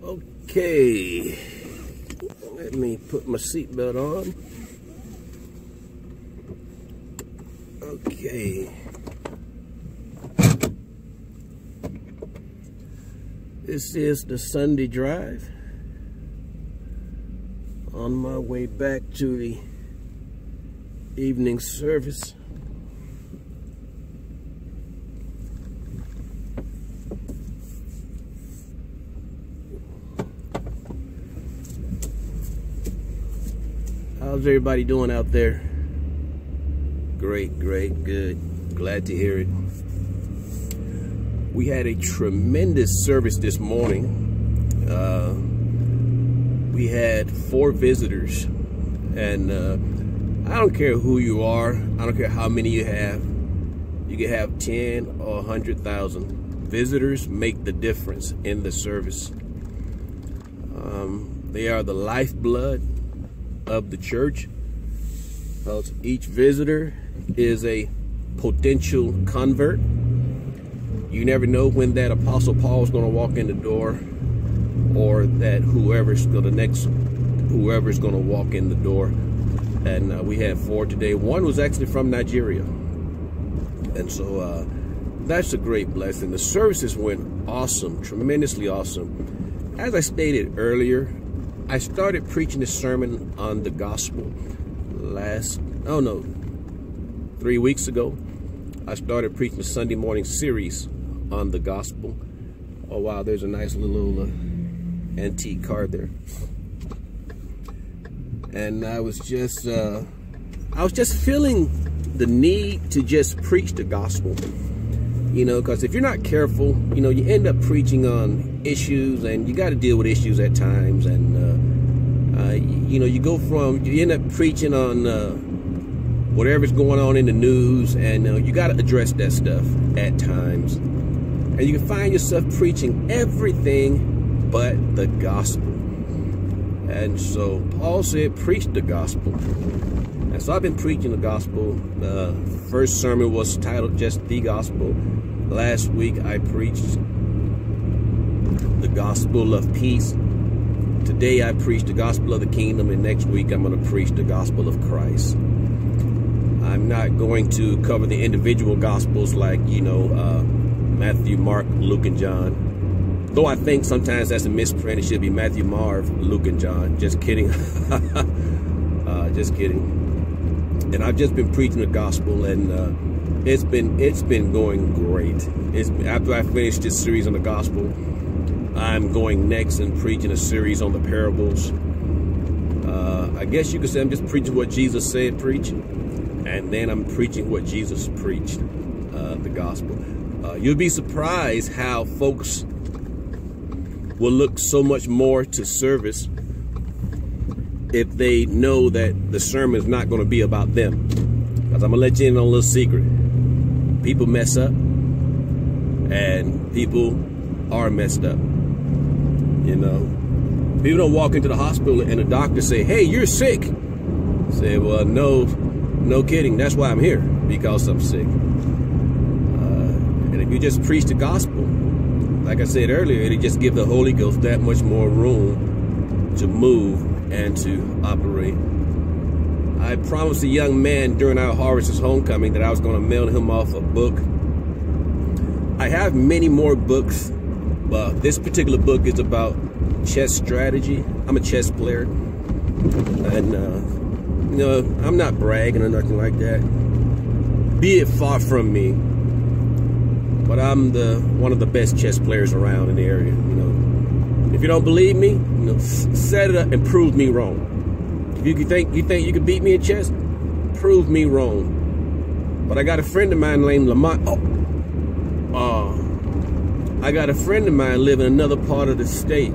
Okay, let me put my seatbelt on. Okay. This is the Sunday drive on my way back to the evening service. How's everybody doing out there? Great, great, good. Glad to hear it. We had a tremendous service this morning. We had 4 visitors, and I don't care who you are. I don't care how many you have. You can have 10 or 100,000. Visitors make the difference in the service. They are the lifeblood of the church, because each visitor is a potential convert. You never know when that Apostle Paul is going to walk in the door, or that whoever's going to walk in the door. And we had 4 today. One was actually from Nigeria, and so that's a great blessing. The services went awesome, tremendously awesome. As I stated earlier, I started preaching this sermon on the gospel 3 weeks ago. I started preaching a Sunday morning series on the gospel. Oh wow, there's a nice little antique car there. And I was just feeling the need to just preach the gospel. You know, because if you're not careful, you know, you end up preaching on issues, and you got to deal with issues at times. And, you know, you end up preaching on whatever's going on in the news, and you got to address that stuff at times. And you can find yourself preaching everything but the gospel. And so Paul said, preach the gospel. And so I've been preaching the gospel. First sermon was titled just the gospel. Last week I preached the gospel of peace. Today I preached the gospel of the kingdom, and next week I'm going to preach the gospel of Christ. I'm not going to cover the individual gospels like, you know, Matthew, Mark, Luke, and John. Though I think sometimes that's a misprint. It should be Matthew, Marv, Luke, and John. Just kidding. Just kidding. And I've just been preaching the gospel, and it's been going great. After I finish this series on the gospel, I'm going next and preaching a series on the parables. I guess you could say I'm just preaching what Jesus said preach, and then I'm preaching what Jesus preached, the gospel. You'll be surprised how folks will look so much more to service if they know that the sermon is not going to be about them. Because I'm going to let you in on a little secret. People mess up, and people are messed up. You know, people don't walk into the hospital and the doctor say, hey, you're sick. Say, well, no kidding. That's why I'm here, because I'm sick. And if you just preach the gospel, like I said earlier, it'll just give the Holy Ghost that much more room to move and to operate. I promised a young man during our Harvest's homecoming that I was going to mail him off a book. I have many more books, but this particular book is about chess strategy. I'm a chess player, and you know, I'm not bragging or nothing like that. Be it far from me, but I'm one of the best chess players around in the area. You know, if you don't believe me, you know, set it up and prove me wrong. If you think you can beat me in chess, prove me wrong. But I got a friend of mine named Lamont. I got a friend of mine living in another part of the state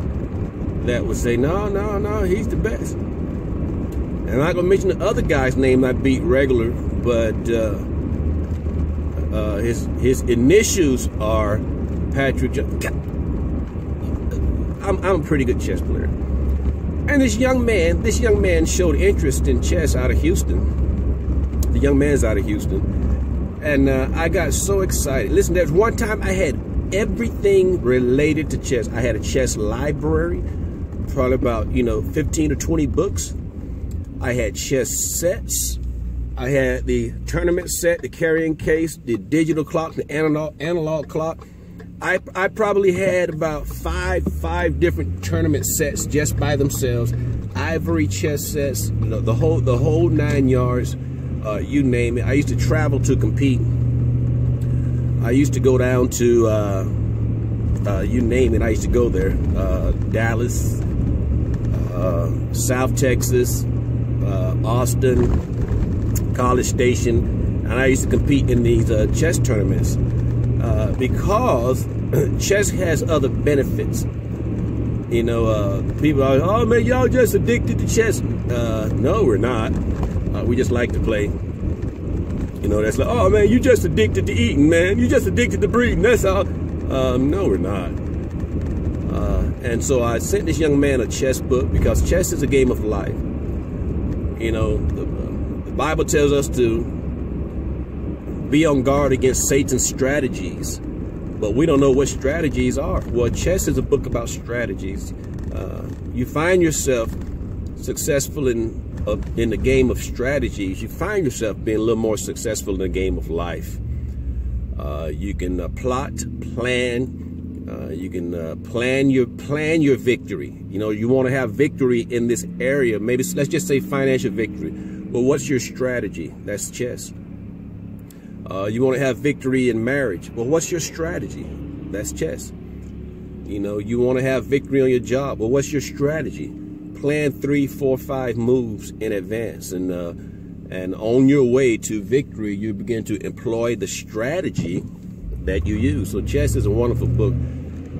that would say, no, he's the best. And I'm not gonna mention the other guy's name I beat regular, but his initials are Patrick. I'm a pretty good chess player. And this young man showed interest in chess out of Houston. The young man's out of Houston. And I got so excited. Listen, there's one time I had everything related to chess. I had a chess library, probably about, 15 or 20 books. I had chess sets. I had the tournament set, the carrying case, the digital clock, the analog clock. I probably had about five different tournament sets just by themselves. Ivory chess sets, the whole 9 yards. You name it. I used to travel to compete. I used to go down to you name it. I used to go there. Dallas, South Texas, Austin, College Station, and I used to compete in these chess tournaments because chess has other benefits. People are, oh man, y'all just addicted to chess. No, we're not. We just like to play. That's like, oh man, you just addicted to eating, man. You just addicted to breathing. That's all. No, we're not. And so I sent this young man a chess book because chess is a game of life. The Bible tells us to be on guard against Satan's strategies, but we don't know what strategies are. Well, chess is a book about strategies. You find yourself successful in the game of strategies. You find yourself being a little more successful in the game of life. You can plot, plan. You can plan your victory. You want to have victory in this area. Maybe let's just say financial victory. Well, what's your strategy? That's chess. You want to have victory in marriage. Well, what's your strategy? That's chess. You want to have victory on your job. Well, what's your strategy? Plan 3, 4, 5 moves in advance, and on your way to victory, you begin to employ the strategy that you use. So chess is a wonderful book.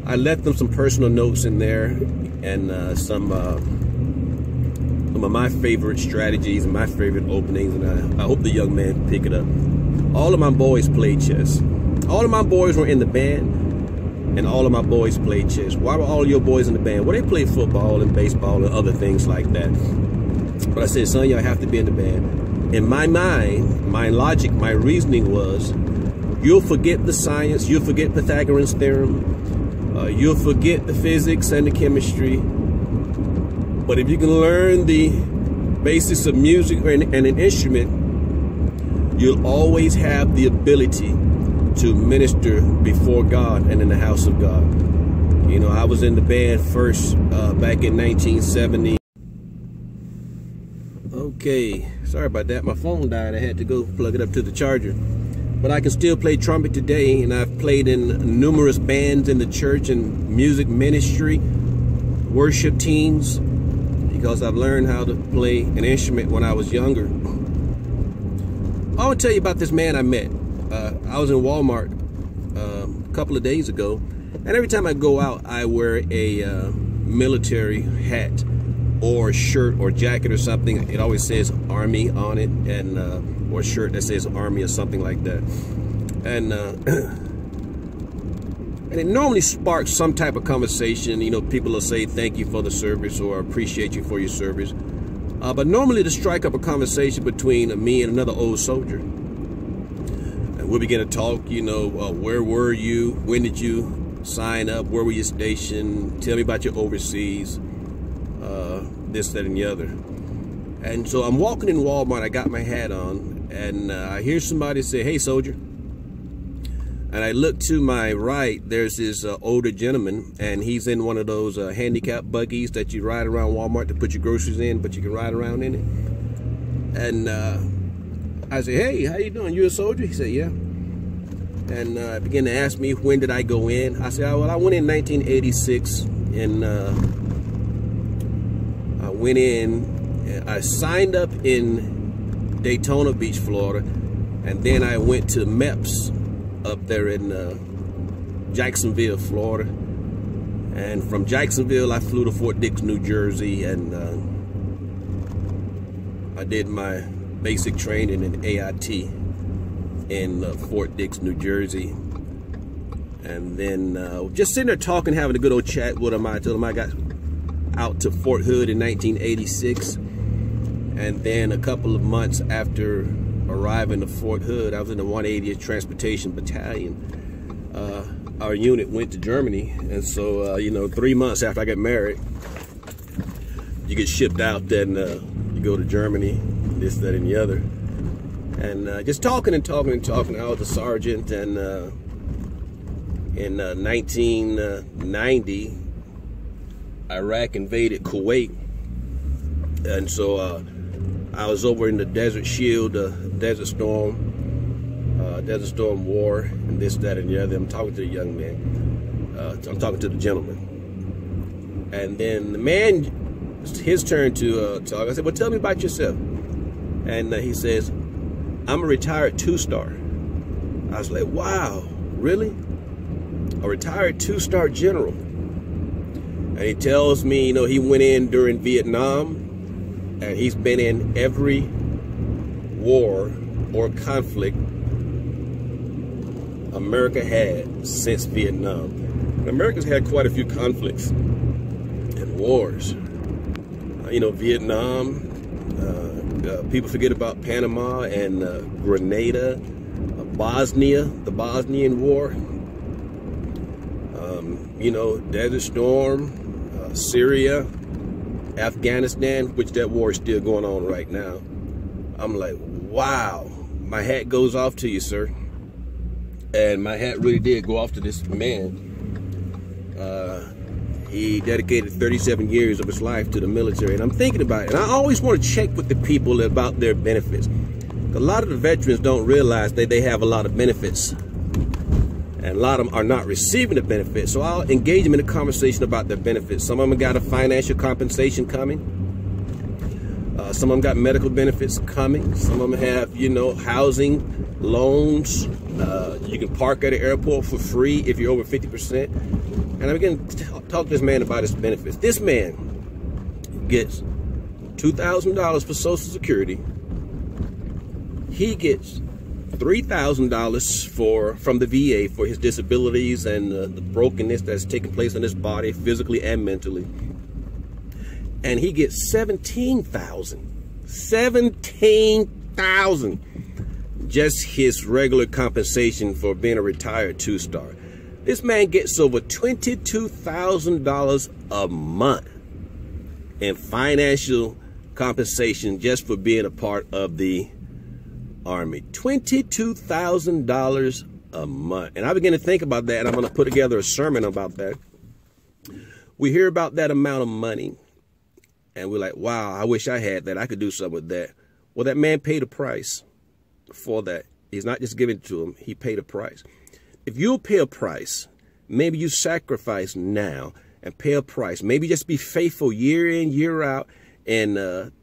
I left them some personal notes in there, and some of my favorite strategies and my favorite openings, and I hope the young man pick it up. All of my boys played chess. All of my boys were in the band, and all of my boys played chess. Why were all your boys in the band? Well, they played football and baseball and other things like that. But I said, son, y'all have to be in the band. In my mind, my logic, my reasoning was, you'll forget the science, you'll forget Pythagorean's theorem, you'll forget the physics and the chemistry. But if you can learn the basics of music and an instrument, you'll always have the ability to minister before God and in the house of God. I was in the band first back in 1970. Okay, sorry about that. My phone died. I had to go plug it up to the charger. But I can still play trumpet today, and I've played in numerous bands in the church and music ministry, worship teams, because I've learned how to play an instrument when I was younger. I want to tell you about this man I met. I was in Walmart a couple of days ago, and every time I go out, I wear a military hat or shirt or jacket or something. It always says Army on it, and or a shirt that says Army or something like that. And it normally sparks some type of conversation. People will say thank you for the service or appreciate you for your service. But normally to strike up a conversation between me and another old soldier. And we'll begin to talk, where were you? When did you sign up? Where were you stationed? Tell me about your overseas, this, that, and the other. And so I'm walking in Walmart, I got my hat on, and I hear somebody say, hey, soldier. And I look to my right, there's this older gentleman, and he's in one of those handicap buggies that you ride around Walmart to put your groceries in, but you can ride around in it. And I said, hey, how you doing? You a soldier? He said, yeah. And I began to ask me, when did I go in? I said, oh, well, I went in 1986, and I went in, I signed up in Daytona Beach, Florida, and then I went to MEPS up there in Jacksonville, Florida. And from Jacksonville, I flew to Fort Dix, New Jersey, and I did my basic training in AIT in Fort Dix, New Jersey. And then just sitting there talking, having a good old chat with him. I told him I got out to Fort Hood in 1986. And then a couple of months after arriving to Fort Hood, I was in the 180th Transportation Battalion. our unit went to Germany, and so 3 months after I got married, you get shipped out, then you go to Germany, this, that, and the other, and just talking. I was a sergeant, and in 1990, Iraq invaded Kuwait, and so I was over in the Desert Shield, Desert Storm War, and this, that, and the other. I'm talking to the young man. I'm talking to the gentleman. And then the man, his turn to talk. I said, well, tell me about yourself. And he says, I'm a retired 2-star. I was like, wow, really? A retired 2-star general. And he tells me, he went in during Vietnam, and he's been in every war or conflict America had since Vietnam. And America's had quite a few conflicts and wars. Vietnam, people forget about Panama and Grenada, Bosnia, the Bosnian War, Desert Storm, Syria, Afghanistan, which that war is still going on right now. I'm like, wow, my hat goes off to you, sir. And my hat really did go off to this man. He dedicated 37 years of his life to the military. And I'm thinking about it. And I always want to check with the people about their benefits. A lot of the veterans don't realize that they have a lot of benefits. And a lot of them are not receiving the benefits. So I'll engage them in a conversation about their benefits. Some of them got a financial compensation coming. Some of them got medical benefits coming. Some of them have, housing, loans. You can park at the airport for free if you're over 50%. And I began to talk to this man about his benefits. This man gets $2,000 for Social Security. He gets $3,000 from the VA for his disabilities and the brokenness that's taking place in his body, physically and mentally. And he gets $17,000 just his regular compensation for being a retired 2-star. This man gets over $22,000 a month in financial compensation just for being a part of the Army. $22,000 a month. And I began to think about that, and I'm going to put together a sermon about that. We hear about that amount of money, and we're like, wow, I wish I had that. I could do something with that. Well, that man paid a price for that. He's not just giving it to him. He paid a price. If you'll pay a price, maybe you sacrifice now and pay a price. Maybe just be faithful year in, year out, and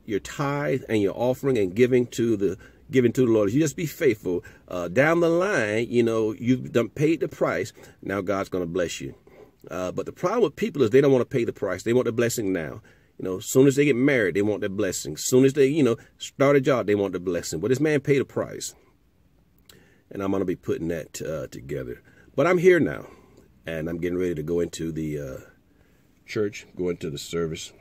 your tithe and your offering and giving to the Lord. You just be faithful. Down the line, you've done paid the price. Now God's going to bless you. But the problem with people is they don't want to pay the price. They want the blessing now. As soon as they get married, they want their blessing. As soon as they, start a job, they want the blessing. But this man paid a price. And I'm going to be putting that together. But I'm here now. And I'm getting ready to go into the church, go into the service.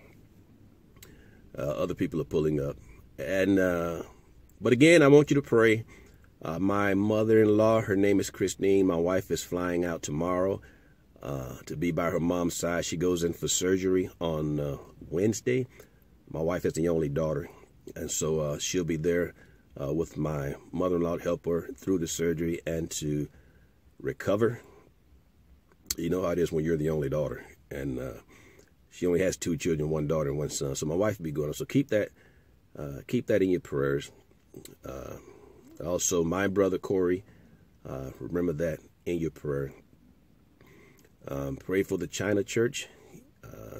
Other people are pulling up. And but again, I want you to pray. My mother-in-law, her name is Christine. My wife is flying out tomorrow to be by her mom's side. She goes in for surgery on Wednesday. My wife is the only daughter. And so she'll be there with my mother-in-law to help her through the surgery and to recover. You know how it is when you're the only daughter. And she only has 2 children, 1 daughter and 1 son. So my wife will be going on. So keep that in your prayers. Also, my brother Corey, remember that in your prayer. Pray for the China church.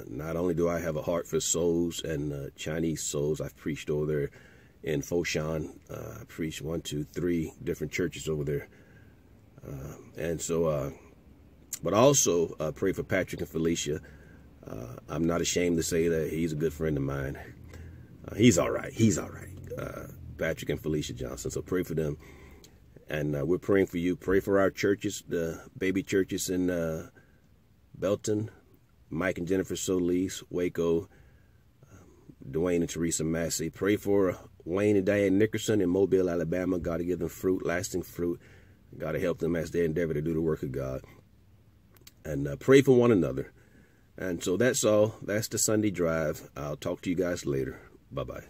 Not only do I have a heart for souls and Chinese souls, I've preached over there in Foshan. I preached 1, 2, 3 different churches over there. And so, but also pray for Patrick and Felicia. I'm not ashamed to say that he's a good friend of mine. He's all right. He's all right. Patrick and Felicia Johnson. So pray for them. And we're praying for you. Pray for our churches, the baby churches in Belton, Mike and Jennifer Solis, Waco, Dwayne and Teresa Massey. Pray for Wayne and Diane Nickerson in Mobile, Alabama. God to give them fruit, lasting fruit. God to help them as they endeavor to do the work of God. and pray for one another. And so that's all. That's the Sunday drive. I'll talk to you guys later. Bye-bye.